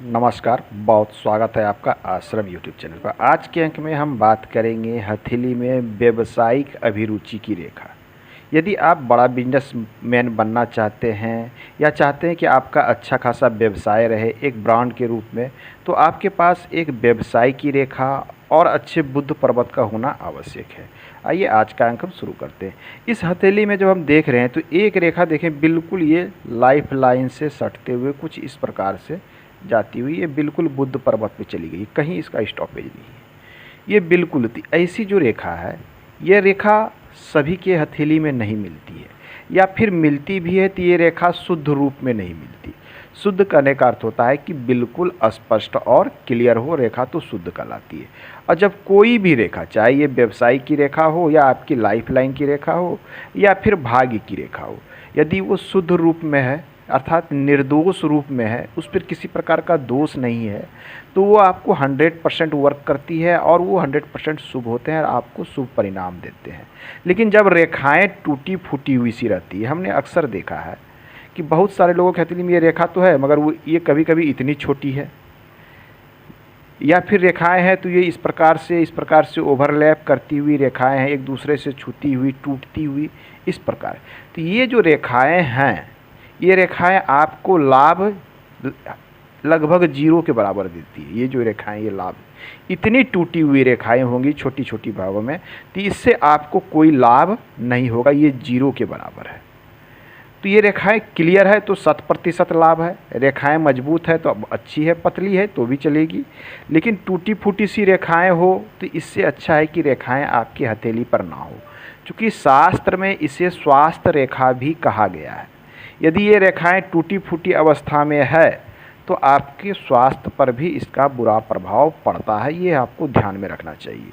नमस्कार, बहुत स्वागत है आपका आश्रम यूट्यूब चैनल पर। आज के अंक में हम बात करेंगे हथेली में व्यावसायिक अभिरुचि की रेखा। यदि आप बड़ा बिजनेसमैन बनना चाहते हैं या चाहते हैं कि आपका अच्छा खासा व्यवसाय रहे एक ब्रांड के रूप में, तो आपके पास एक व्यवसाय की रेखा और अच्छे बुद्ध पर्वत का होना आवश्यक है। आइए आज का अंक हम शुरू करते हैं। इस हथेली में जब हम देख रहे हैं तो एक रेखा देखें, बिल्कुल ये लाइफ लाइन से सटते हुए कुछ इस प्रकार से जाती हुई ये बिल्कुल बुद्ध पर्वत पे चली गई, कहीं इसका स्टॉपेज नहीं है। ये बिल्कुल ऐसी जो रेखा है, ये रेखा सभी के हथेली में नहीं मिलती है, या फिर मिलती भी है तो ये रेखा शुद्ध रूप में नहीं मिलती। शुद्ध करने का अर्थ होता है कि बिल्कुल स्पष्ट और क्लियर हो रेखा, तो शुद्ध कहलाती है। और जब कोई भी रेखा, चाहे ये व्यवसाय की रेखा हो या आपकी लाइफ लाइन की रेखा हो या फिर भाग्य की रेखा हो, यदि वो शुद्ध रूप में है अर्थात निर्दोष रूप में है, उस पर किसी प्रकार का दोष नहीं है, तो वो आपको 100% वर्क करती है और वो 100% शुभ होते हैं और आपको शुभ परिणाम देते हैं। लेकिन जब रेखाएं टूटी फूटी हुई सी रहती है, हमने अक्सर देखा है कि बहुत सारे लोगों के हथेली में ये रेखा तो है मगर वो ये कभी कभी इतनी छोटी है, या फिर रेखाएं हैं तो ये इस प्रकार से ओवरलैप करती हुई रेखाएं हैं, एक दूसरे से छूती हुई टूटती हुई इस प्रकार। तो ये जो रेखाएं हैं, ये रेखाएं आपको लाभ लगभग 0 के बराबर देती है। ये जो रेखाएं, ये लाभ, इतनी टूटी हुई रेखाएं होंगी छोटी छोटी भागों में, तो इससे आपको कोई लाभ नहीं होगा, ये 0 के बराबर है। तो ये रेखाएं क्लियर है तो 100% लाभ है, रेखाएं मजबूत है तो अब अच्छी है, पतली है तो भी चलेगी। लेकिन टूटी फूटी सी रेखाएं हो तो इससे अच्छा है कि रेखाएं आपकी हथेली पर ना हो, क्योंकि शास्त्र में इसे स्वास्थ्य रेखा भी कहा गया है। यदि ये रेखाएं टूटी फूटी अवस्था में है तो आपके स्वास्थ्य पर भी इसका बुरा प्रभाव पड़ता है, ये आपको ध्यान में रखना चाहिए।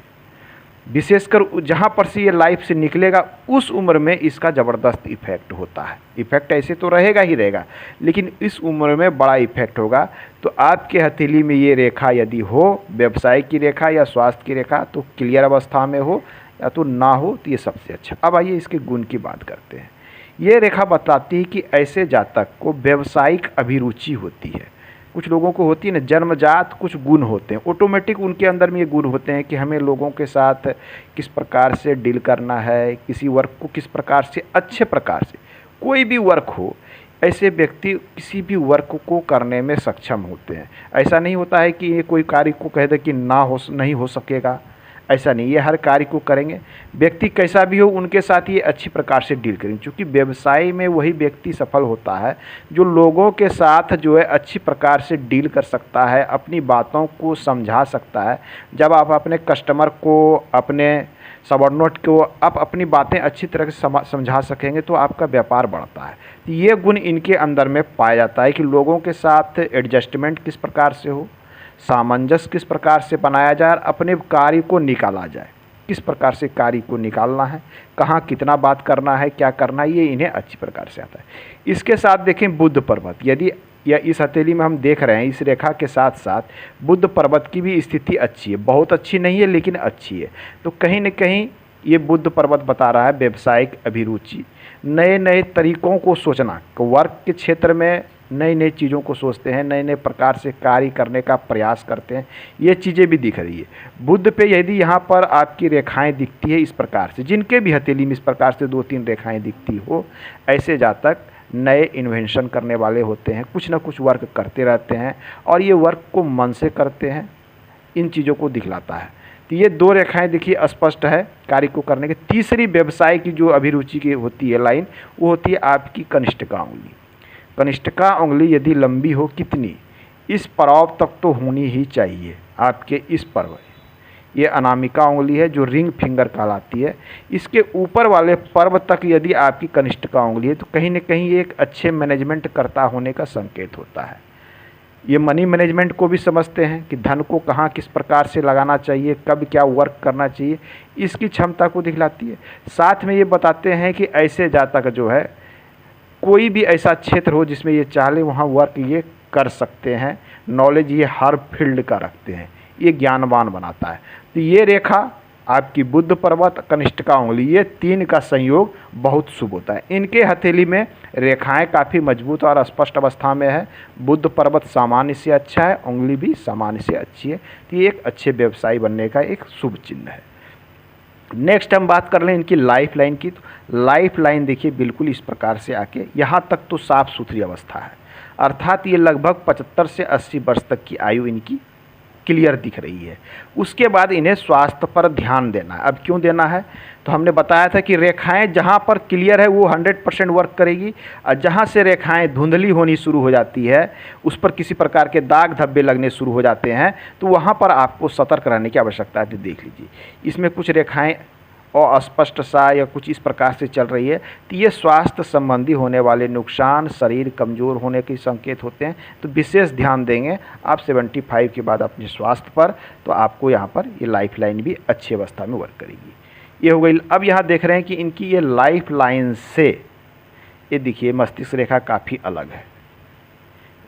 विशेषकर जहाँ पर से ये लाइफ से निकलेगा उस उम्र में इसका ज़बरदस्त इफेक्ट होता है। इफेक्ट ऐसे तो रहेगा ही रहेगा, लेकिन इस उम्र में बड़ा इफेक्ट होगा। तो आपके हथेली में ये रेखा यदि हो, व्यवसाय की रेखा या स्वास्थ्य की रेखा, तो क्लियर अवस्था में हो या तो ना हो, तो ये सबसे अच्छा। अब आइए इसके गुण की बात करते हैं। ये रेखा बताती है कि ऐसे जातक को व्यावसायिक अभिरुचि होती है। कुछ लोगों को होती है ना, जन्मजात कुछ गुण होते हैं, ऑटोमेटिक उनके अंदर में ये गुण होते हैं कि हमें लोगों के साथ किस प्रकार से डील करना है, किसी वर्क को किस प्रकार से अच्छे प्रकार से, कोई भी वर्क हो, ऐसे व्यक्ति किसी भी वर्क को करने में सक्षम होते हैं। ऐसा नहीं होता है कि ये कोई कार्य को कह दे कि नहीं हो सकेगा, ऐसा नहीं, ये हर कार्य को करेंगे। व्यक्ति कैसा भी हो उनके साथ ये अच्छी प्रकार से डील करेंगे, क्योंकि व्यवसाय में वही व्यक्ति सफल होता है जो लोगों के साथ जो है अच्छी प्रकार से डील कर सकता है, अपनी बातों को समझा सकता है। जब आप अपने कस्टमर को, अपने सबऑर्डिनेट को आप अपनी बातें अच्छी तरह से समझा सकेंगे तो आपका व्यापार बढ़ता है। तो ये गुण इनके अंदर में पाया जाता है कि लोगों के साथ एडजस्टमेंट किस प्रकार से हो, सामंजस्य किस प्रकार से बनाया जाए और अपने कार्य को निकाला जाए, किस प्रकार से कार्य को निकालना है, कहाँ कितना बात करना है, क्या करना है, ये इन्हें अच्छी प्रकार से आता है। इसके साथ देखें बुद्ध पर्वत, यदि या इस हथेली में हम देख रहे हैं इस रेखा के साथ साथ बुद्ध पर्वत की भी स्थिति अच्छी है, बहुत अच्छी नहीं है लेकिन अच्छी है। तो कहीं न कहीं ये बुद्ध पर्वत बता रहा है व्यावसायिक अभिरुचि, नए नए तरीक़ों को सोचना, वर्क के क्षेत्र में नई नई चीज़ों को सोचते हैं, नए नए प्रकार से कार्य करने का प्रयास करते हैं, ये चीज़ें भी दिख रही है। बुद्ध पे यदि यहाँ पर आपकी रेखाएं दिखती है इस प्रकार से, जिनके भी हथेली में इस प्रकार से 2-3 रेखाएं दिखती हो, ऐसे जातक नए इन्वेंशन करने वाले होते हैं, कुछ ना कुछ वर्क करते रहते हैं और ये वर्क को मन से करते हैं, इन चीज़ों को दिखलाता है। तो ये 2 रेखाएं देखिए स्पष्ट है कार्य को करने के। तीसरी व्यवसाय की जो अभिरुचि की होती है लाइन, वो होती है आपकी कनिष्ठिका उंगली। कनिष्ठिका उंगली यदि लंबी हो, कितनी, इस पड़ाव तक तो होनी ही चाहिए आपके इस पर्व। ये अनामिका उंगली है जो रिंग फिंगर कहलाती है। इसके ऊपर वाले पर्व तक यदि आपकी कनिष्ठिका उंगली है तो कहीं न कहीं ये एक अच्छे मैनेजमेंट करता होने का संकेत होता है। ये मनी मैनेजमेंट को भी समझते हैं कि धन को कहाँ किस प्रकार से लगाना चाहिए, कब क्या वर्क करना चाहिए, इसकी क्षमता को दिखलाती है। साथ में ये बताते हैं कि ऐसे जातक जो है, कोई भी ऐसा क्षेत्र हो जिसमें ये चाहे वहाँ वर्क ये कर सकते हैं, नॉलेज ये हर फील्ड का रखते हैं, ये ज्ञानवान बनाता है। तो ये रेखा आपकी बुध पर्वत, कनिष्ठिका उंगली, ये 3 का संयोग बहुत शुभ होता है। इनके हथेली में रेखाएं काफ़ी मजबूत और स्पष्ट अवस्था में है। बुध पर्वत सामान्य से अच्छा है, उंगली भी सामान्य से अच्छी है, तो ये एक अच्छे व्यवसायी बनने का एक शुभ चिन्ह है। नेक्स्ट हम बात कर लें इनकी लाइफ लाइन की, तो लाइफ लाइन देखिए बिल्कुल इस प्रकार से आके यहाँ तक तो साफ सुथरी अवस्था है, अर्थात ये लगभग 75 से 80 वर्ष तक की आयु इनकी क्लियर दिख रही है। उसके बाद इन्हें स्वास्थ्य पर ध्यान देना है। अब क्यों देना है, तो हमने बताया था कि रेखाएं जहां पर क्लियर है वो 100% वर्क करेगी, और जहां से रेखाएं धुंधली होनी शुरू हो जाती है, उस पर किसी प्रकार के दाग धब्बे लगने शुरू हो जाते हैं, तो वहां पर आपको सतर्क रहने की आवश्यकता है। तो देख लीजिए इसमें कुछ रेखाएं और अस्पष्ट सा या कुछ इस प्रकार से चल रही है, तो ये स्वास्थ्य संबंधी होने वाले नुकसान, शरीर कमज़ोर होने के संकेत होते हैं। तो विशेष ध्यान देंगे आप 75 के बाद अपने स्वास्थ्य पर, तो आपको यहाँ पर ये लाइफ लाइन भी अच्छी अवस्था में वर्क करेगी। ये हो गई। अब यहाँ देख रहे हैं कि इनकी ये लाइफ लाइन से ये देखिए मस्तिष्क रेखा काफ़ी अलग है।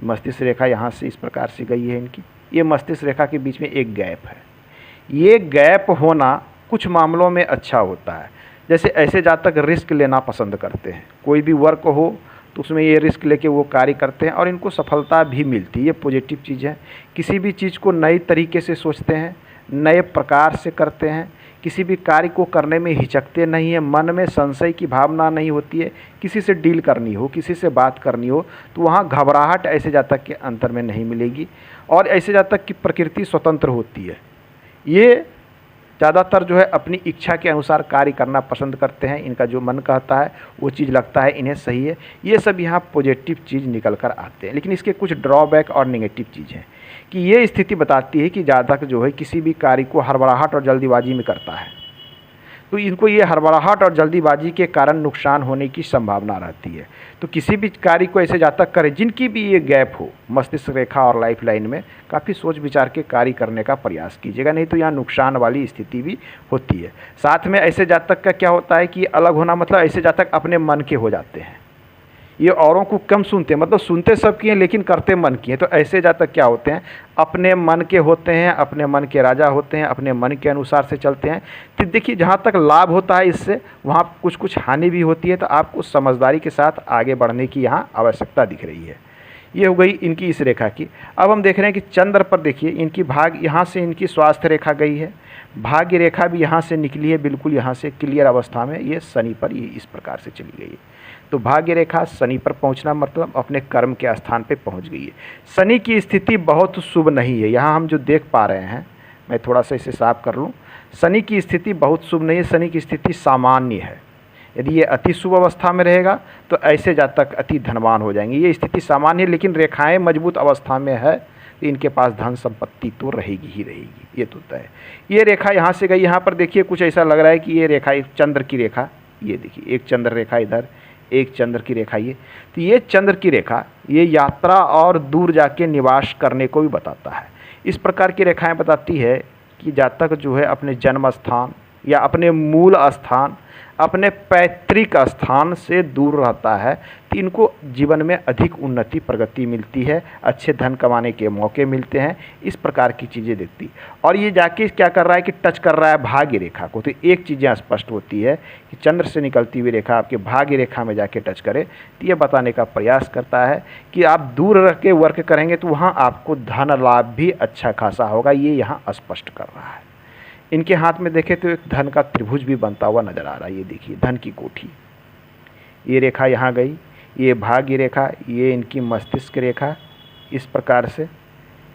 मस्तिष्क रेखा यहाँ से इस प्रकार से गई है इनकी, ये मस्तिष्क रेखा के बीच में एक गैप है। ये गैप होना कुछ मामलों में अच्छा होता है, जैसे ऐसे जातक रिस्क लेना पसंद करते हैं, कोई भी वर्क हो तो उसमें ये रिस्क लेके वो कार्य करते हैं और इनको सफलता भी मिलती है। ये पॉजिटिव चीज़ है। किसी भी चीज़ को नए तरीके से सोचते हैं, नए प्रकार से करते हैं, किसी भी कार्य को करने में हिचकते नहीं है, मन में संशय की भावना नहीं होती है। किसी से डील करनी हो, किसी से बात करनी हो, तो वहाँ घबराहट ऐसे जातक के अंतर में नहीं मिलेगी, और ऐसे जातक की प्रकृति स्वतंत्र होती है। ये ज़्यादातर जो है अपनी इच्छा के अनुसार कार्य करना पसंद करते हैं। इनका जो मन कहता है वो चीज़ लगता है इन्हें सही है। ये सब यहाँ पॉजिटिव चीज़ निकल कर आते हैं। लेकिन इसके कुछ ड्रॉबैक और नेगेटिव चीज़ हैं कि ये स्थिति बताती है कि जातक जो है किसी भी कार्य को हड़बड़ाहट और जल्दीबाजी में करता है, तो इनको ये हड़बड़ाहट और जल्दीबाजी के कारण नुकसान होने की संभावना रहती है। तो किसी भी कार्य को ऐसे जातक करें जिनकी भी ये गैप हो मस्तिष्क रेखा और लाइफ लाइन में, काफ़ी सोच विचार के कार्य करने का प्रयास कीजिएगा, नहीं तो यहाँ नुकसान वाली स्थिति भी होती है। साथ में ऐसे जातक का क्या होता है कि अलग होना मतलब ऐसे जातक अपने मन के हो जाते हैं। ये औरों को कम सुनते हैं, मतलब सुनते सबकी हैं लेकिन करते मन की हैं। तो ऐसे जातक क्या होते हैं, अपने मन के होते हैं, अपने मन के राजा होते हैं, अपने मन के अनुसार से चलते हैं। तो देखिए जहाँ तक लाभ होता है इससे, वहाँ कुछ कुछ हानि भी होती है। तो आपको समझदारी के साथ आगे बढ़ने की यहाँ आवश्यकता दिख रही है। ये हो गई इनकी इस रेखा की। अब हम देख रहे हैं कि चंद्र पर देखिए इनकी भाग, यहाँ से इनकी स्वास्थ्य रेखा गई है, भाग्य रेखा भी यहाँ से निकली है, बिल्कुल यहाँ से क्लियर अवस्था में। ये शनि पर ये इस प्रकार से चली गई है। तो भाग्य रेखा शनि पर पहुंचना मतलब अपने कर्म के स्थान पे पहुंच गई है। शनि की स्थिति बहुत शुभ नहीं है। यहाँ हम जो देख पा रहे हैं, मैं थोड़ा सा इसे साफ कर लूँ, शनि की स्थिति बहुत शुभ नहीं है। शनि की स्थिति सामान्य है। यदि ये अति शुभ अवस्था में रहेगा तो ऐसे जातक अति धनवान हो जाएंगे। ये स्थिति सामान्य है, लेकिन रेखाएं मजबूत अवस्था में है तो इनके पास धन संपत्ति तो रहेगी ही रहेगी, ये तो तय है। ये रेखा यहाँ से गई, यहाँ पर देखिए कुछ ऐसा लग रहा है कि ये रेखा एक चंद्र की रेखा, ये देखिए एक चंद्र रेखा इधर, एक चंद्र की रेखा ये। तो ये चंद्र की रेखा ये यात्रा और दूर जाके निवास करने को भी बताता है। इस प्रकार की रेखाएं बताती है कि जातक जो है अपने जन्म स्थान या अपने मूल स्थान, अपने पैतृक स्थान से दूर रहता है तो इनको जीवन में अधिक उन्नति प्रगति मिलती है, अच्छे धन कमाने के मौके मिलते हैं। इस प्रकार की चीज़ें दिखती। और ये जाके क्या कर रहा है कि टच कर रहा है भाग्य रेखा को। तो एक चीज़ें स्पष्ट होती है कि चंद्र से निकलती हुई रेखा आपके भाग्य रेखा में जाके टच करे, तो ये बताने का प्रयास करता है कि आप दूर रह के वर्क करेंगे तो वहाँ आपको धन लाभ भी अच्छा खासा होगा। ये यहाँ स्पष्ट कर रहा है। इनके हाथ में देखें तो एक धन का त्रिभुज भी बनता हुआ नजर आ रहा है। ये देखिए धन की कोठी, ये रेखा यहाँ गई, ये भाग्य रेखा, ये इनकी मस्तिष्क रेखा, इस प्रकार से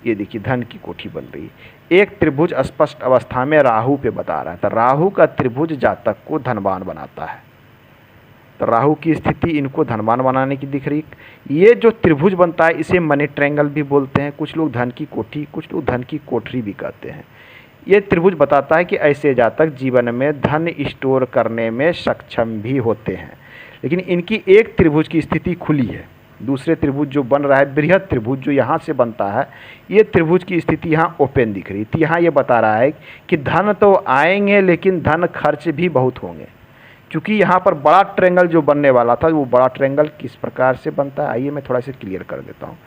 ये देखिए धन की कोठी बन रही है। एक त्रिभुज स्पष्ट अवस्था में राहु पे बता रहा है। तो राहु का त्रिभुज जातक को धनवान बनाता है। तो राहु की स्थिति इनको धनवान बनाने की दिख रही। ये जो त्रिभुज बनता है इसे मनी ट्रायंगल भी बोलते हैं। कुछ लोग धन की कोठी, कुछ लोग धन की कोठरी भी कहते हैं। ये त्रिभुज बताता है कि ऐसे जातक जीवन में धन स्टोर करने में सक्षम भी होते हैं। लेकिन इनकी एक त्रिभुज की स्थिति खुली है, दूसरे त्रिभुज जो बन रहा है बृहद त्रिभुज जो यहाँ से बनता है, ये त्रिभुज की स्थिति यहाँ ओपन दिख रही थी। यहाँ ये बता रहा है कि धन तो आएंगे लेकिन धन खर्च भी बहुत होंगे, क्योंकि यहाँ पर बड़ा ट्रायंगल जो बनने वाला था, वो बड़ा ट्रायंगल किस प्रकार से बनता है आइए मैं थोड़ा सा क्लियर कर देता हूँ।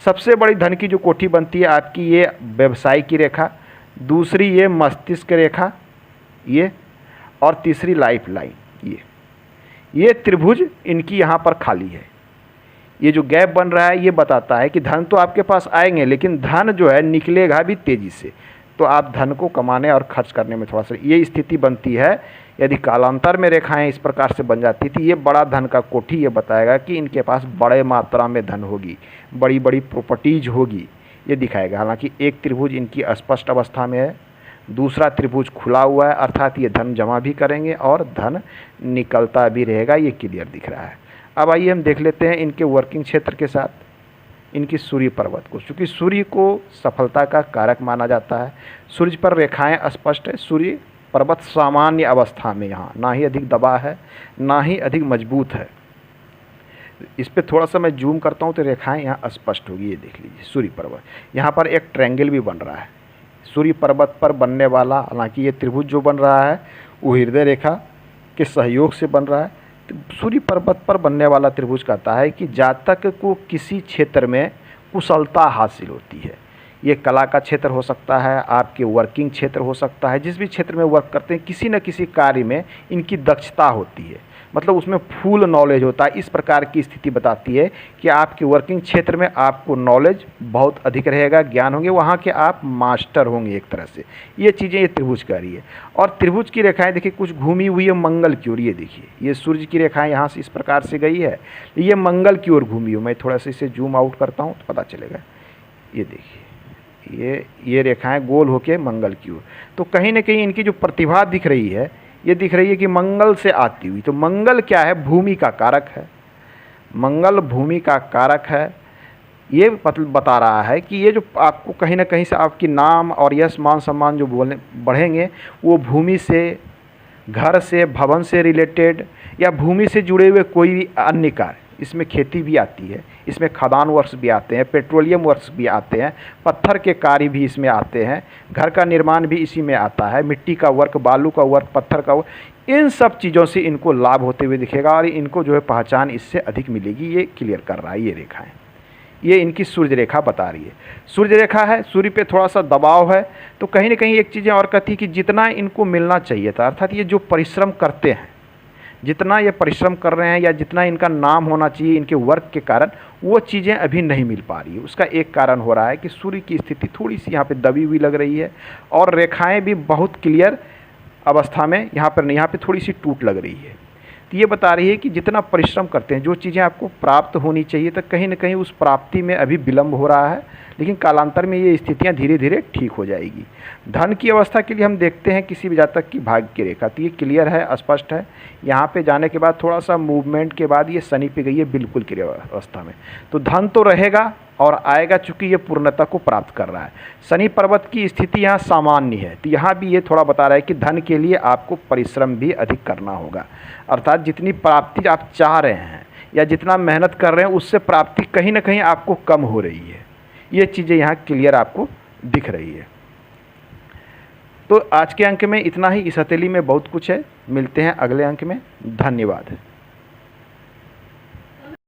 सबसे बड़ी धन की जो कोठी बनती है आपकी, ये व्यवसाय की रेखा, दूसरी ये मस्तिष्क रेखा, ये, और तीसरी लाइफ लाइन ये त्रिभुज इनकी यहाँ पर खाली है। ये जो गैप बन रहा है ये बताता है कि धन तो आपके पास आएंगे, लेकिन धन जो है निकलेगा भी तेज़ी से। तो आप धन को कमाने और खर्च करने में थोड़ा सा ये स्थिति बनती है। यदि कालांतर में रेखाएं इस प्रकार से बन जाती थी, ये बड़ा धन का कोठी ये बताएगा कि इनके पास बड़े मात्रा में धन होगी, बड़ी बड़ी प्रॉपर्टीज होगी, ये दिखाएगा। हालांकि एक त्रिभुज इनकी अस्पष्ट अवस्था में है, दूसरा त्रिभुज खुला हुआ है, अर्थात ये धन जमा भी करेंगे और धन निकलता भी रहेगा, ये क्लियर दिख रहा है। अब आइए हम देख लेते हैं इनके वर्किंग क्षेत्र के साथ इनकी सूर्य पर्वत को। चूँकि सूर्य को सफलता का कारक माना जाता है, सूर्य पर रेखाएं स्पष्ट है, सूर्य पर्वत सामान्य अवस्था में, यहाँ ना ही अधिक दबा है ना ही अधिक मजबूत है। इस पर थोड़ा सा मैं जूम करता हूँ तो रेखाएं यहाँ स्पष्ट होगी। ये देख लीजिए सूर्य पर्वत, यहाँ पर एक ट्रायंगल भी बन रहा है सूर्य पर्वत पर बनने वाला। हालांकि ये त्रिभुज जो बन रहा है वो हृदय रेखा के सहयोग से बन रहा है। तो सूर्य पर्वत पर बनने वाला त्रिभुज कहता है कि जातक को किसी क्षेत्र में कुशलता हासिल होती है। ये कला का क्षेत्र हो सकता है, आपके वर्किंग क्षेत्र हो सकता है, जिस भी क्षेत्र में वर्क करते हैं किसी न किसी कार्य में इनकी दक्षता होती है, मतलब उसमें फुल नॉलेज होता है। इस प्रकार की स्थिति बताती है कि आपके वर्किंग क्षेत्र में आपको नॉलेज बहुत अधिक रहेगा, ज्ञान होंगे, वहाँ के आप मास्टर होंगे एक तरह से। ये चीज़ें ये त्रिभुज कह रही है। और त्रिभुज की रेखाएं देखिए कुछ घूमी हुई है मंगल की ओर। ये देखिए ये सूर्य की रेखाएं यहाँ से इस प्रकार से गई है, ये मंगल की ओर घूमी हुई। मैं थोड़ा सा इसे जूम आउट करता हूँ तो पता चलेगा। ये देखिए ये रेखाएं गोल होके मंगल की ओर। तो कहीं ना कहीं इनकी जो प्रतिभा दिख रही है ये दिख रही है कि मंगल से आती हुई। तो मंगल क्या है? भूमि का कारक है। मंगल भूमि का कारक है। ये बता रहा है कि ये जो आपको कहीं ना कहीं से आपकी नाम और यश मान सम्मान जो बोलने बढ़ेंगे वो भूमि से, घर से, भवन से रिलेटेड या भूमि से जुड़े हुए कोई भी अन्य कार्य। इसमें खेती भी आती है, इसमें खदान वर्क्स भी आते हैं, पेट्रोलियम वर्क्स भी आते हैं, पत्थर के कार्य भी इसमें आते हैं, घर का निर्माण भी इसी में आता है, मिट्टी का वर्क, बालू का वर्क, पत्थर का वर्क, इन सब चीज़ों से इनको लाभ होते हुए दिखेगा और इनको जो है पहचान इससे अधिक मिलेगी। ये क्लियर कर रहा है ये रेखाएं। ये इनकी सूर्य रेखा बता रही है। सूर्य रेखा है, सूर्य पे थोड़ा सा दबाव है, तो कहीं ना कहीं एक चीज़ें और कहती है कि जितना इनको मिलना चाहिए था, अर्थात ये जो परिश्रम करते हैं, जितना ये परिश्रम कर रहे हैं या जितना इनका नाम होना चाहिए इनके वर्क के कारण, वो चीज़ें अभी नहीं मिल पा रही है। उसका एक कारण हो रहा है कि सूर्य की स्थिति थोड़ी सी यहाँ पे दबी हुई लग रही है और रेखाएं भी बहुत क्लियर अवस्था में यहाँ पे थोड़ी सी टूट लग रही है। तो ये बता रही है कि जितना परिश्रम करते हैं, जो चीज़ें आपको प्राप्त होनी चाहिए, तो कहीं ना कहीं उस प्राप्ति में अभी विलम्ब हो रहा है, लेकिन कालांतर में ये स्थितियां धीरे धीरे ठीक हो जाएगी। धन की अवस्था के लिए हम देखते हैं किसी भी जातक की भाग्य की रेखा, तो ये क्लियर है, स्पष्ट है। यहाँ पे जाने के बाद थोड़ा सा मूवमेंट के बाद ये शनि पे गई है बिल्कुल क्लियर अवस्था में, तो धन तो रहेगा और आएगा, चूँकि ये पूर्णता को प्राप्त कर रहा है। शनि पर्वत की स्थिति यहाँ सामान्य है, तो यहाँ भी ये थोड़ा बता रहा है कि धन के लिए आपको परिश्रम भी अधिक करना होगा, अर्थात जितनी प्राप्ति आप चाह रहे हैं या जितना मेहनत कर रहे हैं उससे प्राप्ति कहीं ना कहीं आपको कम हो रही है। ये चीज़ें यहाँ क्लियर आपको दिख रही है। तो आज के अंक में इतना ही। इस हथेली में बहुत कुछ है। मिलते हैं अगले अंक में। धन्यवाद।